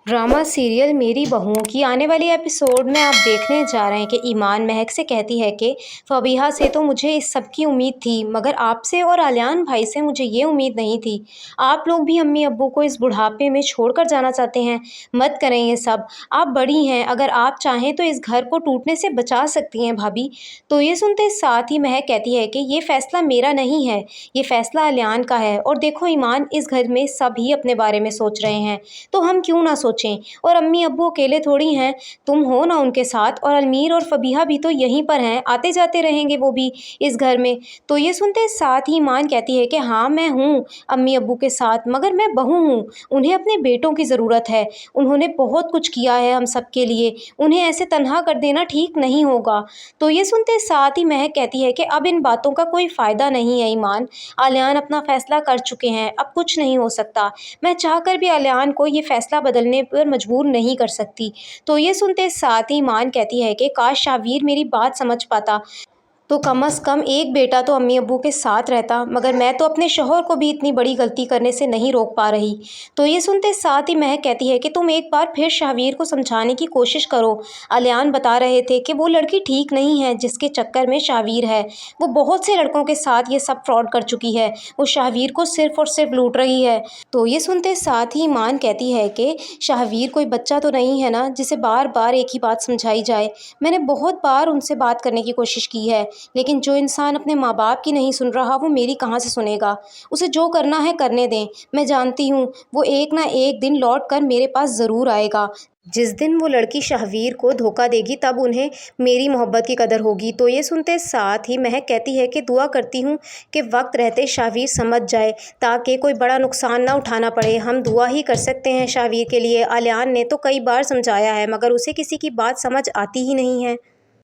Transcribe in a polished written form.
Drama serial मेरी बहुओं की आने वाली एपिसोड में आप देखने जा रहे हैं कि ईमान महक से कहती है कि फ़बीहा से तो मुझे इस सब की उम्मीद थी, मगर आपसे और आलियान भाई से मुझे ये उम्मीद नहीं थी। आप लोग भी अम्मी अब्बू को इस बुढ़ापे में छोड़कर जाना चाहते हैं। मत करें ये सब। आप बड़ी हैं, अगर आप चाहें तो इस घर को टूटने से बचा सकती हैं भाभी। तो ये सुनते साथ ही महक कहती है कि ये फ़ैसला मेरा नहीं है, ये फ़ैसला आलियान का है। और देखो ईमान, इस घर में सभी अपने बारे में सोच रहे हैं, तो हम क्यों ना सोचें। और अम्मी अब्बू अकेले थोड़ी हैं, तुम हो ना उनके साथ। और अलमीर और फ़बीहा भी तो यहीं पर हैं, आते जाते रहेंगे वो भी इस घर में। तो ये सुनते साथ ही ईमान कहती है कि हाँ, मैं हूँ अम्मी अब्बू के साथ, मगर मैं बहू हूँ, उन्हें अपने बेटों की ज़रूरत है। उन्होंने बहुत कुछ किया है हम सब के लिए, उन्हें ऐसे तन्हा कर देना ठीक नहीं होगा। तो ये सुनते साथ ही महक कहती है कि अब इन बातों का कोई फ़ायदा नहीं है ईमान, आलियान अपना फ़ैसला कर चुके हैं, अब कुछ नहीं हो सकता। मैं चाहकर भी आलियान को ये फ़ैसला बदलने पर मजबूर नहीं कर सकती। तो ये सुनते साथ ही ईमान कहती है कि काश शावीर मेरी बात समझ पाता, तो कम से कम एक बेटा तो अम्मी अब्बू के साथ रहता, मगर मैं तो अपने शौहर को भी इतनी बड़ी गलती करने से नहीं रोक पा रही। तो ये सुनते साथ ही महक कहती है कि तुम एक बार फिर शावीर को समझाने की कोशिश करो। आलियान बता रहे थे कि वो लड़की ठीक नहीं है जिसके चक्कर में शावीर है। वो बहुत से लड़कों के साथ ये सब फ्रॉड कर चुकी है, वो शावीर को सिर्फ और सिर्फ लूट रही है। तो ये सुनते साथ ही ईमान कहती है कि शावीर कोई बच्चा तो नहीं है ना जिसे बार बार एक ही बात समझाई जाए। मैंने बहुत बार उनसे बात करने की कोशिश की है, लेकिन जो इंसान अपने माँ बाप की नहीं सुन रहा वो मेरी कहाँ से सुनेगा। उसे जो करना है करने दें। मैं जानती हूँ वो एक ना एक दिन लौट कर मेरे पास ज़रूर आएगा। जिस दिन वो लड़की शाहवीर को धोखा देगी तब उन्हें मेरी मोहब्बत की कदर होगी। तो ये सुनते साथ ही महक कहती है कि दुआ करती हूँ कि वक्त रहते शाहवीर समझ जाए, ताकि कोई बड़ा नुकसान ना उठाना पड़े। हम दुआ ही कर सकते हैं शाहवीर के लिए। आलियान ने तो कई बार समझाया है, मगर उसे किसी की बात समझ आती ही नहीं है।